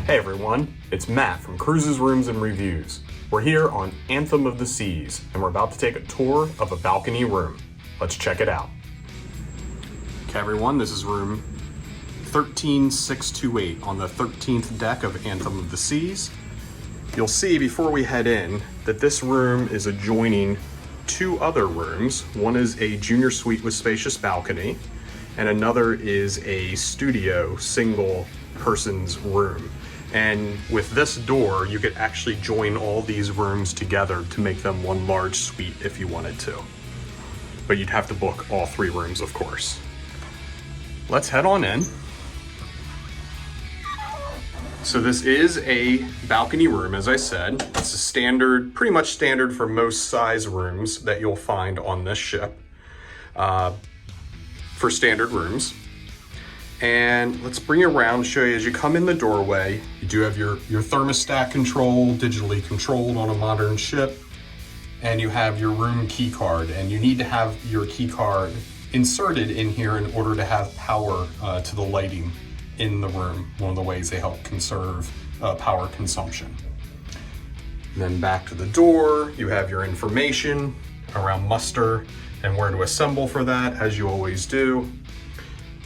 Hey everyone, it's Matt from Cruises, Rooms, and Reviews. We're here on Anthem of the Seas, and we're about to take a tour of a balcony room. Let's check it out. Okay everyone, this is room 13628 on the 13th deck of Anthem of the Seas. You'll see before we head in that this room is adjoining two other rooms. One is a junior suite with spacious balcony, and another is a studio single person's room. And with this door, you could actually join all these rooms together to make them one large suite if you wanted to. But you'd have to book all three rooms, of course. Let's head on in. So this is a balcony room, as I said. It's a standard, pretty much standard for most size rooms that you'll find on this ship for standard rooms. And let's bring you around, show you as you come in the doorway. You do have your thermostat control, digitally controlled on a modern ship. And you have your room key card, and you need to have your key card inserted in here in order to have power to the lighting in the room. One of the ways they help conserve power consumption. And then back to the door, you have your information around muster and where to assemble for that, as you always do.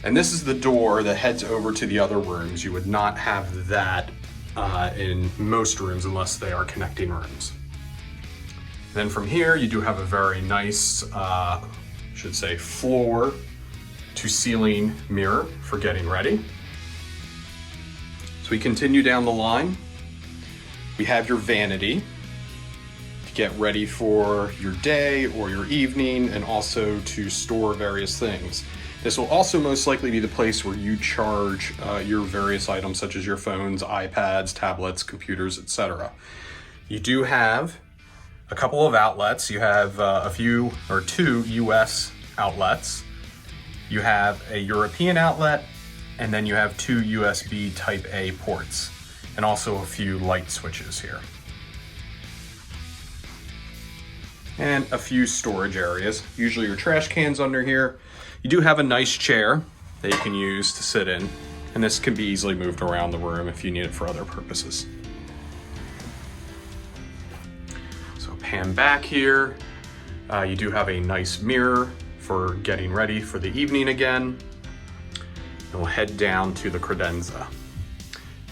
And this is the door that heads over to the other rooms. You would not have that in most rooms unless they are connecting rooms. Then from here, you do have a very nice, should say, floor to ceiling mirror for getting ready. So we continue down the line. We have your vanity to get ready for your day or your evening, and also to store various things. This will also most likely be the place where you charge your various items such as your phones, iPads, tablets, computers, etc. You do have a couple of outlets. You have two US outlets. You have a European outlet, and then you have two USB Type A ports, and also a few light switches here. And a few storage areas. Usually your trash cans under here. You do have a nice chair that you can use to sit in, and this can be easily moved around the room if you need it for other purposes. So pan back here. You do have a nice mirror for getting ready for the evening again. And we'll head down to the Credenza.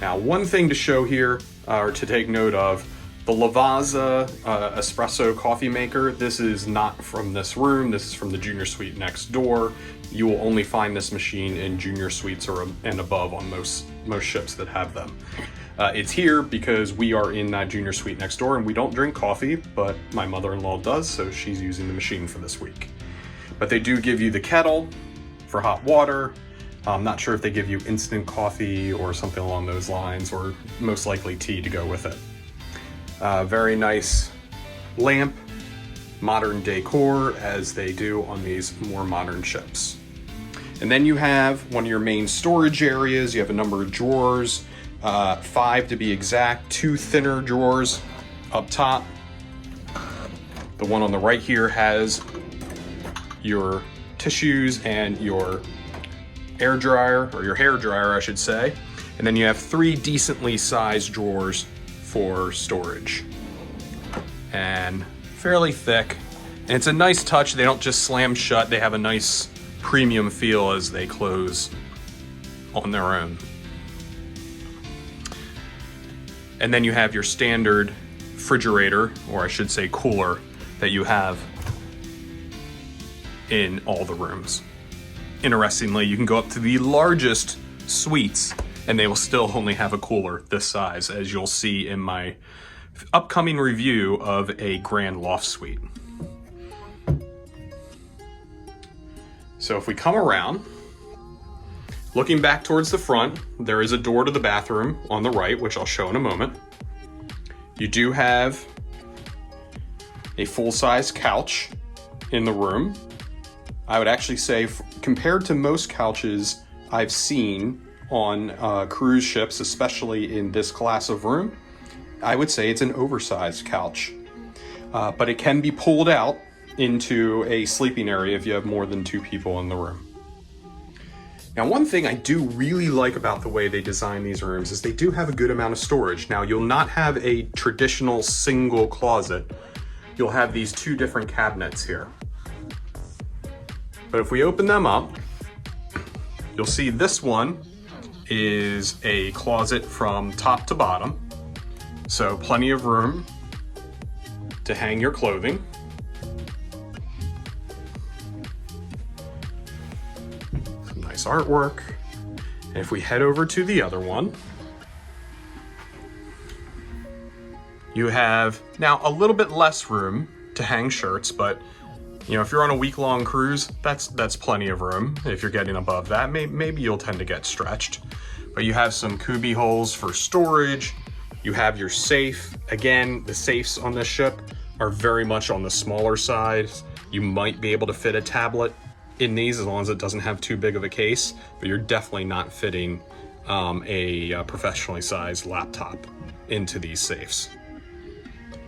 Now, one thing to show here, or to take note of, the Lavazza espresso coffee maker, this is not from this room. This is from the junior suite next door. You will only find this machine in junior suites and above on most ships that have them. It's here because we are in that junior suite next door, and we don't drink coffee, but my mother-in-law does, so she's using the machine for this week. But they do give you the kettle for hot water. I'm not sure if they give you instant coffee or something along those lines, or most likely tea to go with it. Very nice lamp, modern decor as they do on these more modern ships. And then you have one of your main storage areas. You have a number of drawers, 5 to be exact, 2 thinner drawers up top. The one on the right here has your tissues and your air dryer, or your hair dryer, I should say. And then you have 3 decently sized drawers for storage, and fairly thick. And it's a nice touch. They don't just slam shut. They have a nice premium feel as they close on their own. And then you have your standard refrigerator, or I should say cooler, that you have in all the rooms. Interestingly, you can go up to the largest suites and they will still only have a cooler this size, as you'll see in my upcoming review of a grand loft suite. So if we come around, looking back towards the front, there is a door to the bathroom on the right, which I'll show in a moment. You do have a full-size couch in the room. I would actually say, compared to most couches I've seen on cruise ships, especially in this class of room, I would say it's an oversized couch. But it can be pulled out into a sleeping area if you have more than 2 people in the room. Now, one thing I do really like about the way they design these rooms is they do have a good amount of storage. Now, you'll not have a traditional single closet. You'll have these two different cabinets here. But if we open them up, you'll see this one is a closet from top to bottom. So plenty of room to hang your clothing. Some nice artwork. And if we head over to the other one, you have now a little bit less room to hang shirts, but you know, if you're on a week-long cruise, that's plenty of room. If you're getting above that, maybe you'll tend to get stretched. But you have some cubby holes for storage. You have your safe. Again, the safes on this ship are very much on the smaller side. You might be able to fit a tablet in these as long as it doesn't have too big of a case, but you're definitely not fitting a professionally sized laptop into these safes.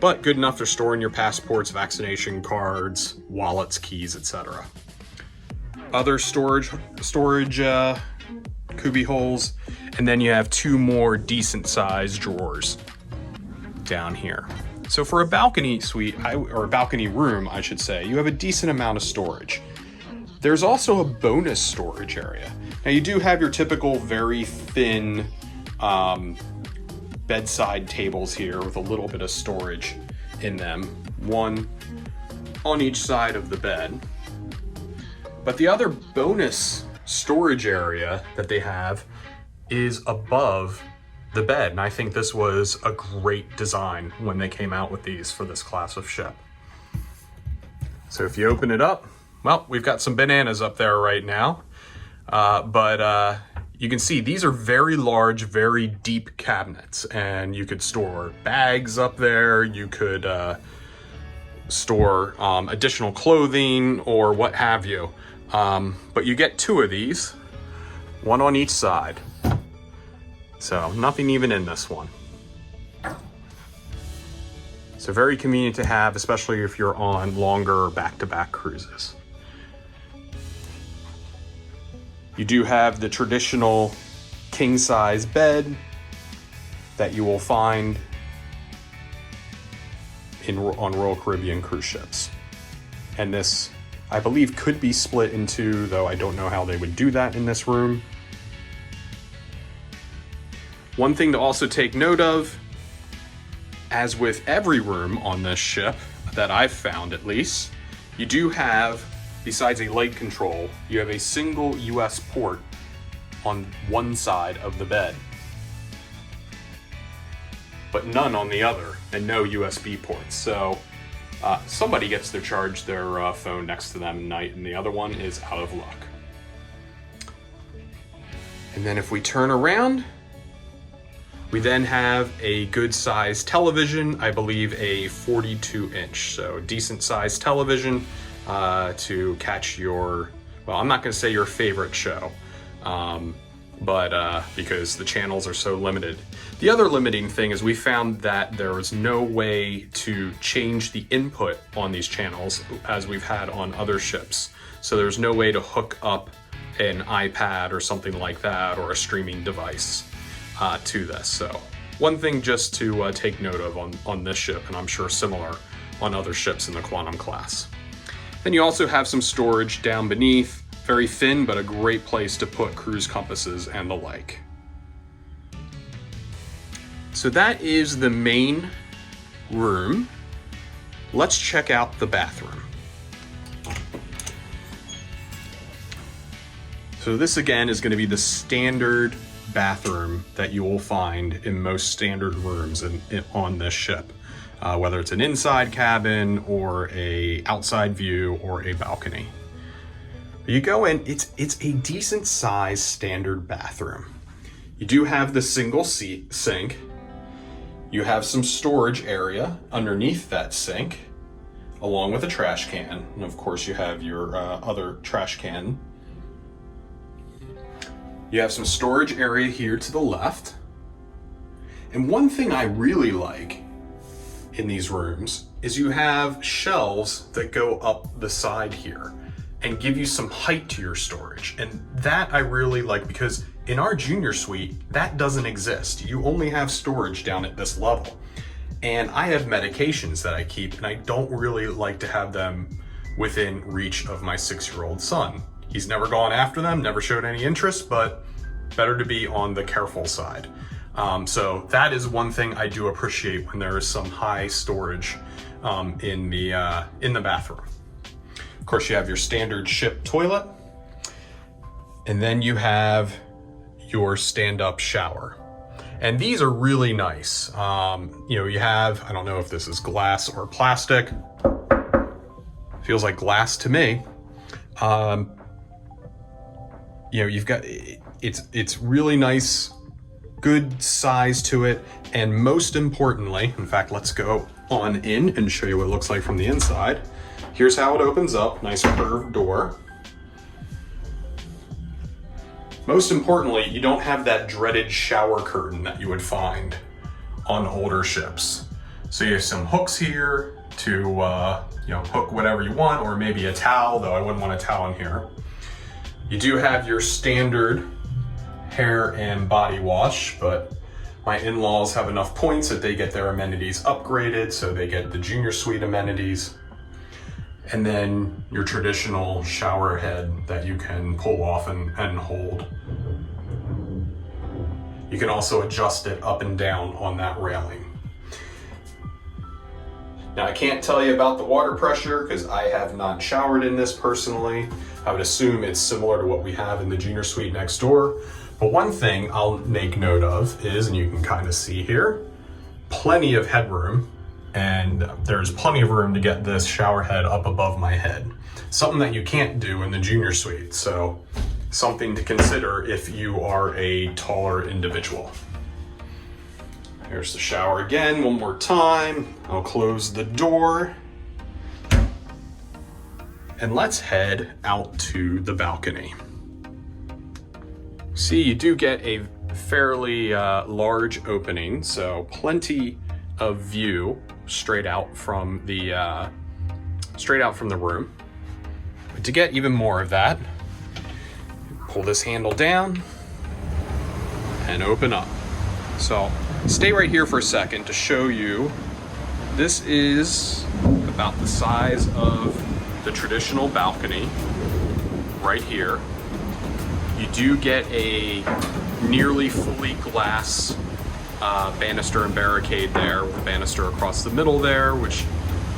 But good enough for storing your passports, vaccination cards, wallets, keys, etc. Other storage cubby holes, and then you have two more decent sized drawers down here. So for a balcony suite, or a balcony room, I should say, you have a decent amount of storage. There's also a bonus storage area. Now you do have your typical very thin bedside tables here with a little bit of storage in them, one on each side of the bed. But the other bonus storage area that they have is above the bed, and I think this was a great design when they came out with these for this class of ship. So if you open it up, well, we've got some bananas up there right now, but you can see these are very large, very deep cabinets, and you could store bags up there. You could store additional clothing or what have you. But you get two of these, one on each side. So nothing even in this one. So very convenient to have, especially if you're on longer back-to-back cruises. You do have the traditional king-size bed that you will find on Royal Caribbean cruise ships. And this, I believe, could be split in two, though I don't know how they would do that in this room. One thing to also take note of, as with every room on this ship, that I've found at least, you do have, besides a light control, you have a single US port on one side of the bed, but none on the other, and no USB ports. So somebody gets to charge their phone next to them at night, and the other one is out of luck. And then if we turn around, we then have a good sized television, I believe a 42-inch, so decent sized television to catch your, well, I'm not going to say your favorite show, but because the channels are so limited. The other limiting thing is we found that there was no way to change the input on these channels as we've had on other ships. So there's no way to hook up an iPad or something like that, or a streaming device to this. So one thing just to take note of on this ship, and I'm sure similar on other ships in the Quantum class. Then you also have some storage down beneath, very thin, but a great place to put cruise compasses and the like. So that is the main room. Let's check out the bathroom. So this again is going to be the standard bathroom that you will find in most standard rooms on this ship, whether it's an inside cabin or a outside view or a balcony. You go in, it's a decent sized standard bathroom. You do have the single sink. You have some storage area underneath that sink, along with a trash can. And of course you have your other trash can. You have some storage area here to the left. And one thing I really like in these rooms is you have shelves that go up the side here. and give you some height to your storage. And that I really like, because in our junior suite, that doesn't exist. You only have storage down at this level. And I have medications that I keep, and I don't really like to have them within reach of my 6-year-old son. He's never gone after them, never showed any interest, but better to be on the careful side. So that is one thing I do appreciate when there is some high storage in the bathroom. Of course, you have your standard ship toilet, and then you have your stand-up shower. And these are really nice. You have, I don't know if this is glass or plastic. Feels like glass to me. You've got, it's really nice, good size to it. And most importantly, in fact, let's go on in and show you what it looks like from the inside. Here's how it opens up, nice curved door. Most importantly, you don't have that dreaded shower curtain that you would find on older ships. So you have some hooks here to hook whatever you want, or maybe a towel, though I wouldn't want a towel in here. You do have your standard hair and body wash, but my in-laws have enough points that they get their amenities upgraded, so they get the junior suite amenities. And then your traditional shower head that you can pull off and hold. You can also adjust it up and down on that railing. Now, I can't tell you about the water pressure because I have not showered in this personally. I would assume it's similar to what we have in the junior suite next door. But one thing I'll make note of is, and you can kind of see here, plenty of headroom. And there's plenty of room to get this shower head up above my head. Something that you can't do in the junior suite. So something to consider if you are a taller individual. Here's the shower again, one more time. I'll close the door. And let's head out to the balcony. See, you do get a fairly large opening, so plenty of view straight out from the room. But to get even more of that, pull this handle down and open up. So stay right here for a second to show you. This is about the size of the traditional balcony right here. You do get a nearly fully glass banister and barricade there, with a banister across the middle there, which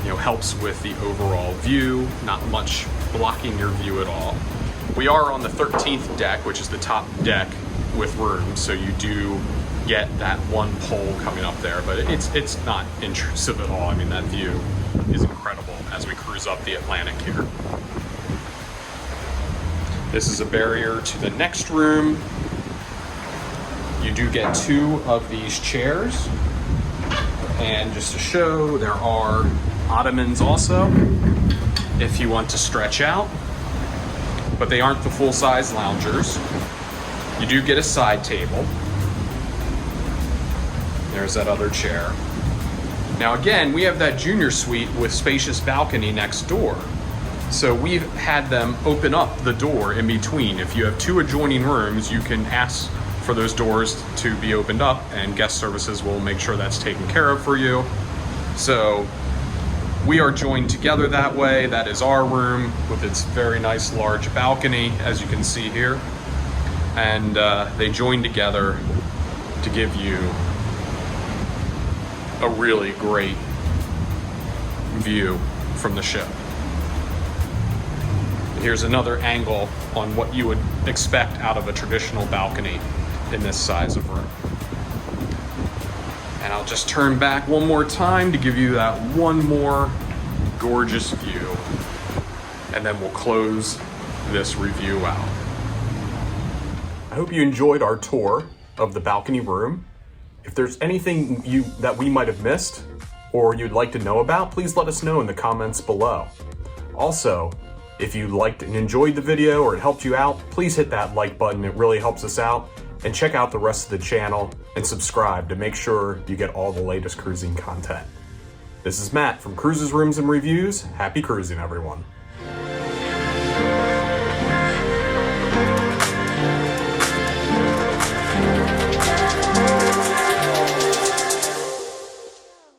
helps with the overall view. Not much blocking your view at all. We are on the 13th deck, which is the top deck with room, so you do get that one pole coming up there, but it's not intrusive at all. I mean, that view is incredible as we cruise up the Atlantic here. This is a barrier to the next room. You do get 2 of these chairs, and just to show, there are ottomans also if you want to stretch out, but they aren't the full-size loungers. You do get a side table. There's that other chair. Now again, we have that junior suite with spacious balcony next door. So we've had them open up the door in between. If you have 2 adjoining rooms, you can ask for those doors to be opened up, and guest services will make sure that's taken care of for you. So we are joined together that way. That is our room with its very nice large balcony, as you can see here. And they join together to give you a really great view from the ship. Here's another angle on what you would expect out of a traditional balcony in this size of room. And I'll just turn back one more time to give you that one more gorgeous view, and then we'll close this review out. I hope you enjoyed our tour of the balcony room. If there's anything that we might have missed or you'd like to know about, please let us know in the comments below. Also, if you liked and enjoyed the video or it helped you out, please hit that like button. It really helps us out. And check out the rest of the channel and subscribe to make sure you get all the latest cruising content. This is Matt from Cruises, Rooms, and Reviews. Happy cruising, everyone.